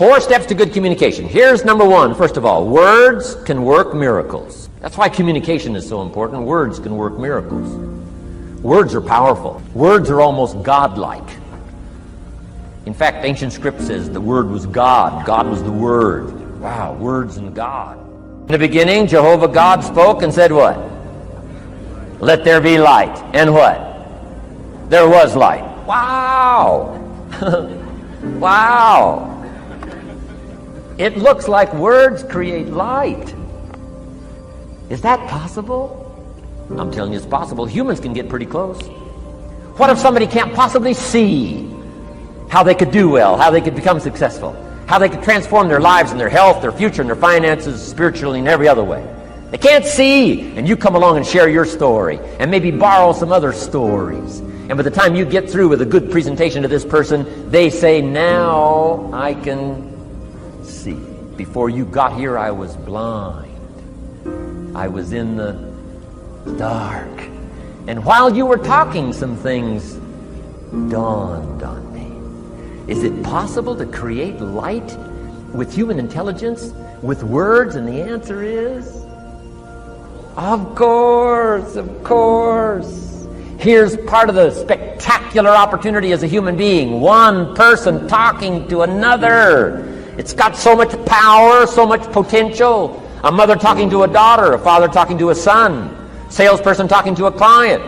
4 steps to good communication. Here's number 1. First of all, words can work miracles. That's why communication is so important. Words can work miracles. Words are powerful. Words are almost godlike. In fact, ancient script says the Word was God. God was the Word. Wow, words and God. In the beginning, Jehovah God spoke and said what? Let there be light. And what? There was light. Wow. Wow. It looks like words create light. Is that possible? I'm telling you it's possible. Humans can get pretty close. What if somebody can't possibly see how they could do well, how they could become successful, how they could transform their lives and their health, their future, and their finances, spiritually, and every other way? They can't see, and you come along and share your story, and maybe borrow some other stories. And by the time you get through with a good presentation to this person, they say, now I can see. Before you got here, I was blind. I was in the dark. And while you were talking, some things dawned on me. Is it possible to create light with human intelligence, with words? And the answer is, of course, of course. Here's part of the spectacular opportunity as a human being. One person talking to another. It's got so much power, so much potential. A mother talking to a daughter, a father talking to a son, salesperson talking to a client.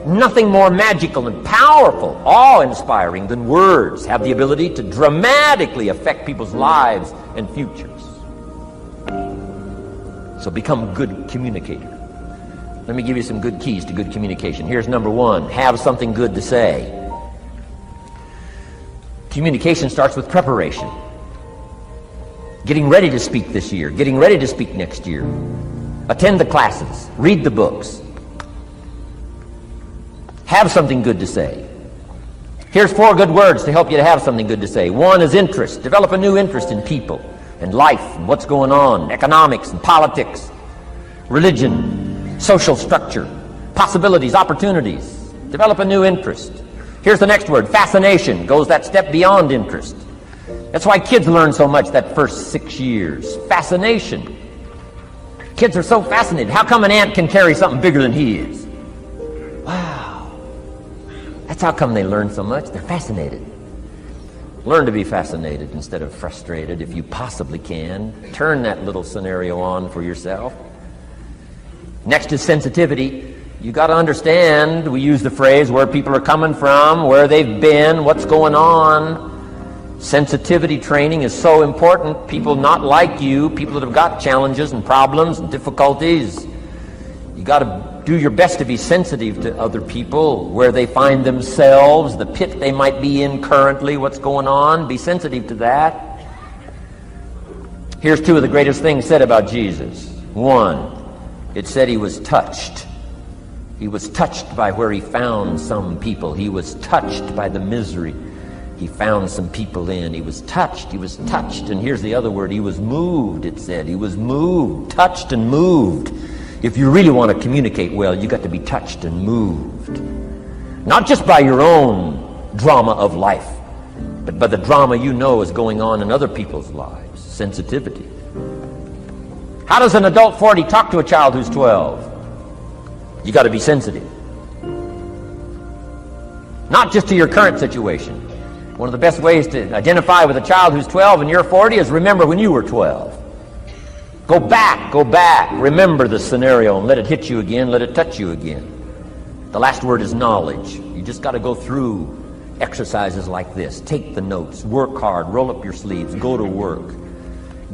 Nothing more magical and powerful, awe-inspiring than words have the ability to dramatically affect people's lives and futures. So become a good communicator. Let me give you some good keys to good communication. Here's number 1. Have something good to say. Communication starts with preparation. Getting ready to speak this year, getting ready to speak next year. Attend the classes, read the books. Have something good to say. Here's 4 good words to help you to have something good to say. 1 is interest. Develop a new interest in people and life and what's going on, economics and politics, religion, social structure, possibilities, opportunities. Develop a new interest. Here's the next word, fascination. Goes that step beyond interest. That's why kids learn so much that first 6 years. Fascination. Kids are so fascinated. How come an ant can carry something bigger than he is? Wow. That's how come they learn so much. They're fascinated. Learn to be fascinated instead of frustrated if you possibly can. Turn that little scenario on for yourself. Next is sensitivity. You got to understand, we use the phrase where people are coming from, where they've been, what's going on. Sensitivity training is so important. People not like you, people that have got challenges and problems and difficulties, you got to do your best to be sensitive to other people, where they find themselves, the pit they might be in currently, what's going on. Be sensitive to that. Here's 2 of the greatest things said about Jesus. 1, it said he was touched. He was touched by where he found some people. He was touched by the misery he found some people in. He was touched. He was touched. And here's the other word. He was moved, it said. He was moved, touched and moved. If you really want to communicate well, you got to be touched and moved. Not just by your own drama of life, but by the drama you know is going on in other people's lives. Sensitivity. How does an adult 40 talk to a child who's 12? You got to be sensitive. Not just to your current situation. One of the best ways to identify with a child who's 12 and you're 40 is remember when you were 12. Go back, remember the scenario and let it hit you again, let it touch you again. The last word is knowledge. You just got to go through exercises like this. Take the notes, work hard, roll up your sleeves, go to work.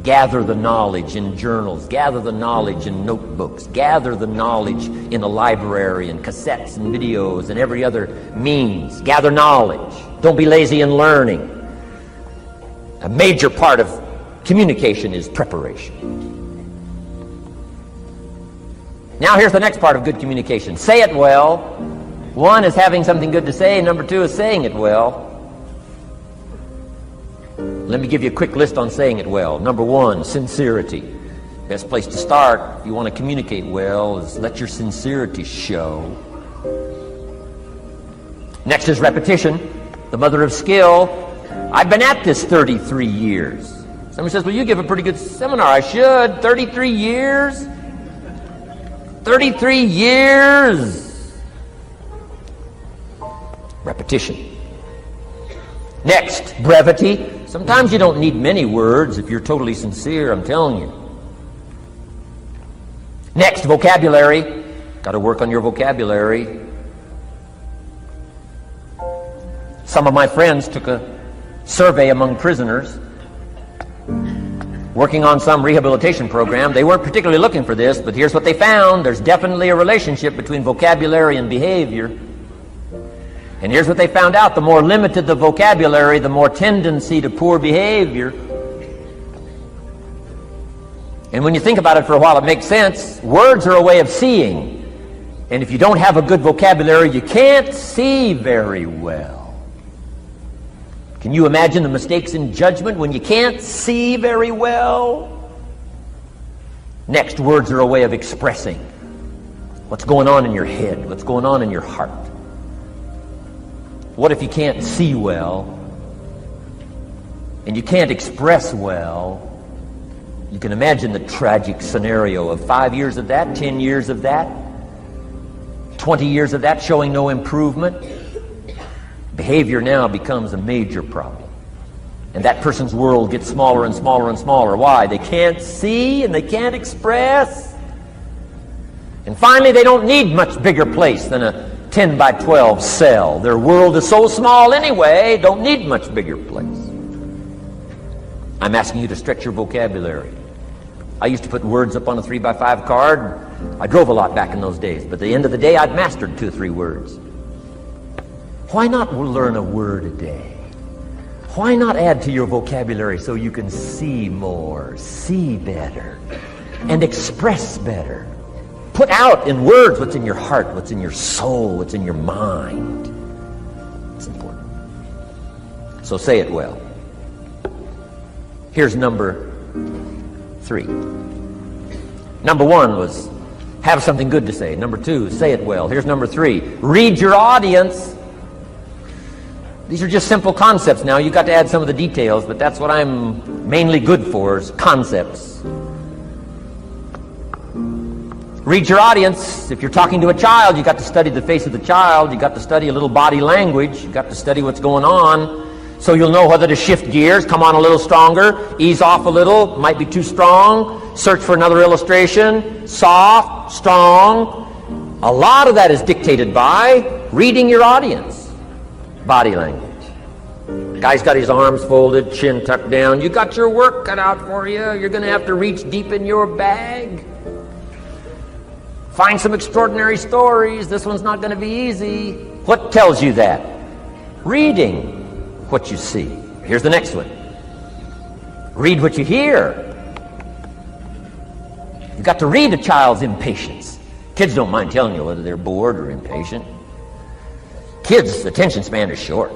Gather the knowledge in journals, gather the knowledge in notebooks, gather the knowledge in a library and cassettes and videos and every other means. Gather knowledge. Don't be lazy in learning. A major part of communication is preparation. Now here's the next part of good communication. Say it well. 1 is having something good to say. Number 2 is saying it well. Let me give you a quick list on saying it well. Number 1, sincerity. Best place to start if you want to communicate well is let your sincerity show. Next is repetition, the mother of skill. I've been at this 33 years. Somebody says, well, you give a pretty good seminar. I should. 33 years? 33 years! Repetition. Next, brevity. Sometimes you don't need many words if you're totally sincere, I'm telling you. Next, vocabulary. Got to work on your vocabulary. Some of my friends took a survey among prisoners working on some rehabilitation program. They weren't particularly looking for this, but here's what they found. There's definitely a relationship between vocabulary and behavior. And here's what they found out. The more limited the vocabulary, the more tendency to poor behavior. And when you think about it for a while, it makes sense. Words are a way of seeing. And if you don't have a good vocabulary, you can't see very well. Can you imagine the mistakes in judgment when you can't see very well? Next, words are a way of expressing what's going on in your head, what's going on in your heart. What if you can't see well and you can't express well? You can imagine the tragic scenario of 5 years of that, 10 years of that, 20 years of that showing no improvement. Behavior now becomes a major problem. And that person's world gets smaller and smaller and smaller. Why? They can't see and they can't express. And finally, they don't need much bigger place than a 10 by 12 cell. Their world is so small anyway, don't need much bigger place. I'm asking you to stretch your vocabulary. I used to put words up on a 3 by 5 card. I drove a lot back in those days, but at the end of the day, I'd mastered 2 or 3 words. Why not learn a word a day? Why not add to your vocabulary so you can see more, see better, and express better? Put out in words what's in your heart, what's in your soul, what's in your mind. It's important. So say it well. Here's number 3. Number 1 was have something good to say. Number 2, say it well. Here's number 3. Read your audience. These are just simple concepts now. You've got to add some of the details, but that's what I'm mainly good for, is concepts. Read your audience. If you're talking to a child, you've got to study the face of the child. You've got to study a little body language. You've got to study what's going on. So you'll know whether to shift gears, come on a little stronger, ease off a little, might be too strong, search for another illustration, soft, strong. A lot of that is dictated by reading your audience. Body language. Guy's got his arms folded, chin tucked down. You got your work cut out for you. You're going to have to reach deep in your bag. Find some extraordinary stories. This one's not going to be easy. What tells you that? Reading what you see. Here's the next one. Read what you hear. You've got to read a child's impatience. Kids don't mind telling you whether they're bored or impatient. Kids' attention span is short.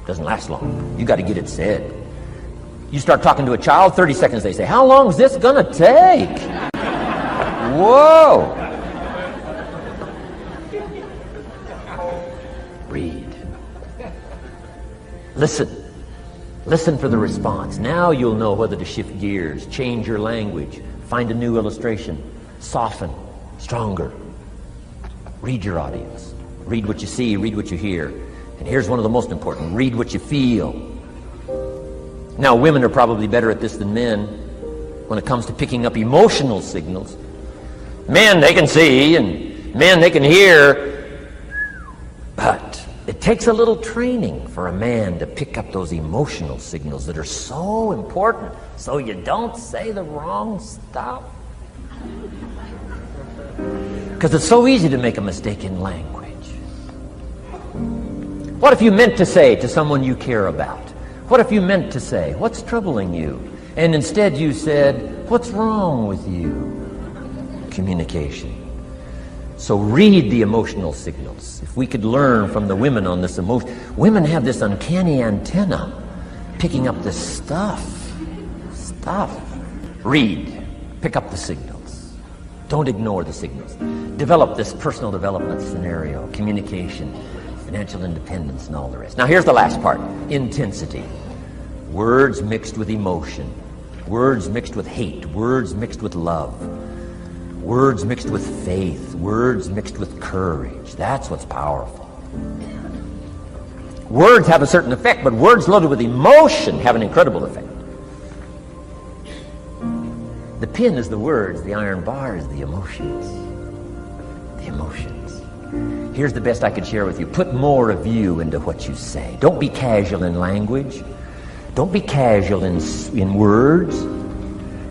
Doesn't last long. You got to get it said. You start talking to a child, 30 seconds they say, how long is this going to take? Whoa. Read. Listen. Listen for the response. Now you'll know whether to shift gears, change your language, find a new illustration, soften, stronger. Read your audience. Read what you see, read what you hear. And here's one of the most important. Read what you feel. Now, women are probably better at this than men when it comes to picking up emotional signals. Men, they can see, and men, they can hear. But it takes a little training for a man to pick up those emotional signals that are so important so you don't say the wrong stuff. Because it's so easy to make a mistake in language. What if you meant to say to someone you care about? What if you meant to say, what's troubling you? And instead you said, what's wrong with you? Communication. So read the emotional signals. If we could learn from the women on this emotion. Women have this uncanny antenna picking up this stuff. Read. Pick up the signals. Don't ignore the signals. Develop this personal development scenario, communication, financial independence, and all the rest. Now here's the last part, intensity. Words mixed with emotion. Words mixed with hate. Words mixed with love. Words mixed with faith. Words mixed with courage. That's what's powerful. Words have a certain effect, but words loaded with emotion have an incredible effect. The pin is the words, the iron bar is the emotions. The emotions. Here's the best I could share with you. Put more of you into what you say. Don't be casual in language. Don't be casual in words.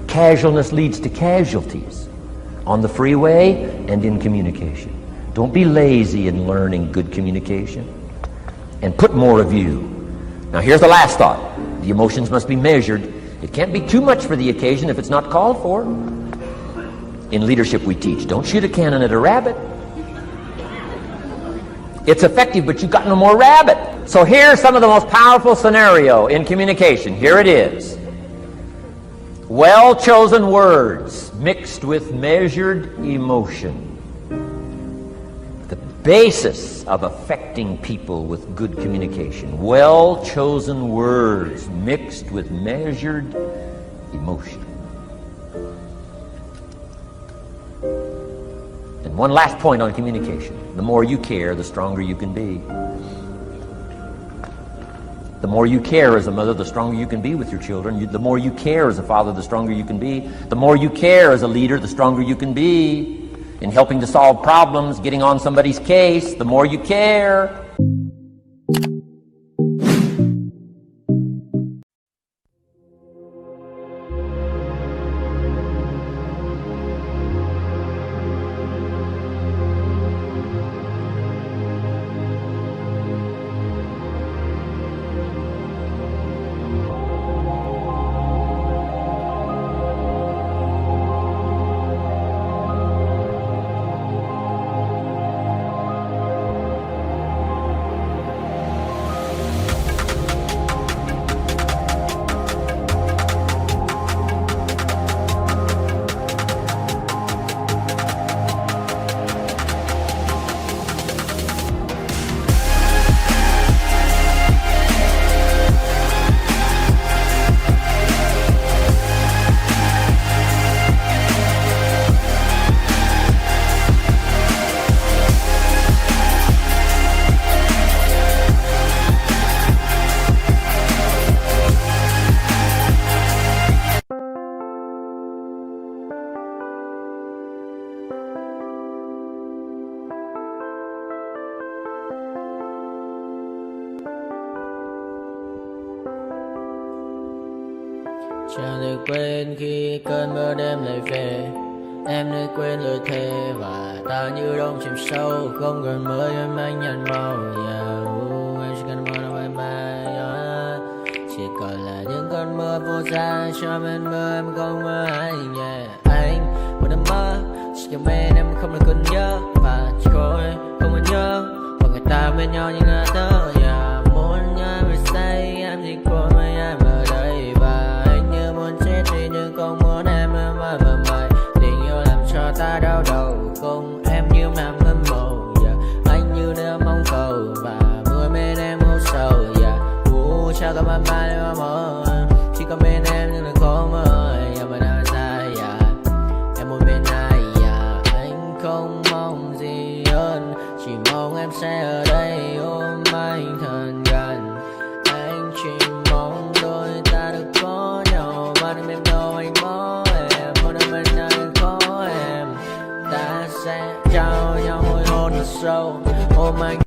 Casualness leads to casualties on the freeway and in communication. Don't be lazy in learning good communication. And put more of you. Now here's the last thought. The emotions must be measured. It can't be too much for the occasion if it's not called for. In leadership we teach, don't shoot a cannon at a rabbit. It's effective, but you've got no more rabbit. So here's some of the most powerful scenario in communication. Here it is. Well-chosen words mixed with measured emotion. The basis of affecting people with good communication. Well-chosen words mixed with measured emotion. And one last point on communication. The more you care, the stronger you can be. The more you care as a mother, the stronger you can be with your children. The more you care as a father, the stronger you can be. The more you care as a leader, the stronger you can be in helping to solve problems, getting on somebody's case. The more you care. Chẳng được quên khi cơn mưa đêm lại về. Em đã quên lời thề và ta như đông chìm sâu. Không còn mới em anh nhận màu. Em chỉ cần mơ đâu em bay. Chỉ còn là những cơn mưa vô giá. Cho bên mưa em không mơ anh. Anh một đêm mơ. Chỉ cần bên em không được cần nhớ. Và chỉ có em không muốn nhớ. Và người ta bên nhau như ngã tớ. Muốn nhớ về say em chỉ có mấy em ở đây. Và anh như muốn chết đi nhưng không muốn em mơ mày. Tình yêu làm cho ta đau đầu. Cùng em như làm hâm mộ. Anh như đeo mong cầu. Và mưa bên em ngủ sầu. Chào các bạn mai em mơ. Chỉ có bên em nhưng là khó mơ. Mà đã ra em muốn bên ai. Anh không mong gì hơn. Chỉ mong em sẽ ở đây ôm anh thật gần. Anh chỉ mong đôi ta được có nhau. Mà đừng em đâu anh bỏ em. Một đêm bên anh có em. Ta sẽ trao nhau môi hôn thật sâu. Ôm anh.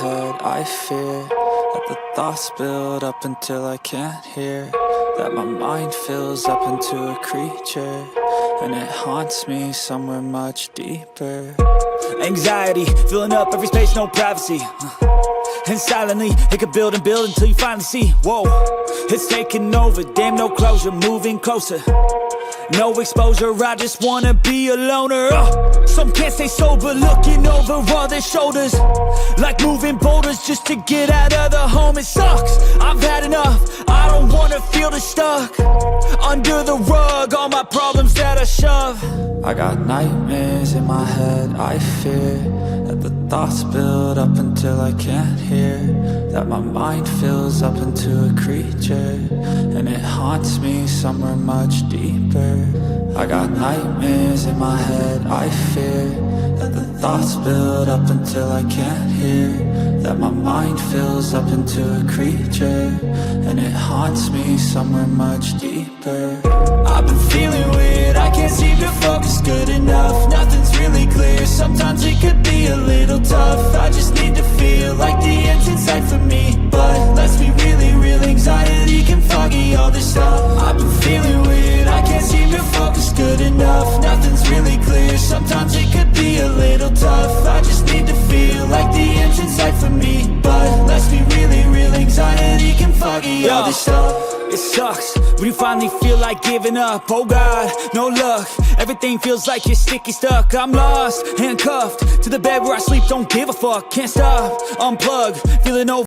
head, I fear that the thoughts build up until I can't hear, that my mind fills up into a creature, and it haunts me somewhere much deeper. Anxiety, filling up every space, no privacy. And silently, it could build and build until you finally see, whoa, it's taking over, damn no closure, moving closer. No exposure, I just wanna be a loner. Some can't stay sober, looking over all their shoulders, like moving boulders just to get out of the home. It sucks, I've had enough, I don't wanna feel the stuck under the rug, all my problems that I shove. I got nightmares in my head, I fear that the thoughts build up until I can't hear, that my mind fills up into a creature, and it haunts me somewhere much deeper. I got nightmares in my head, I fear that the thoughts build up until I can't hear, that my mind fills up into a creature, and it haunts me somewhere much deeper. I've been feeling weird, I can't seem to focus good enough. Nothing's really clear, sometimes it could be a little tough. I just need to feel like the end's in sight for me, but let's be really real, anxiety can foggy all this stuff. I've been feeling weird, I can't seem to focus good enough. Nothing's really clear, sometimes it could be a little tough. I just need to feel like the end's in sight for me, but let's be really real, anxiety can foggy all this stuff. It sucks when you finally feel like giving up. Oh God, no luck, everything feels like you're sticky stuck. I'm lost, handcuffed to the bed where I sleep, don't give a fuck. Can't stop, unplug, feeling over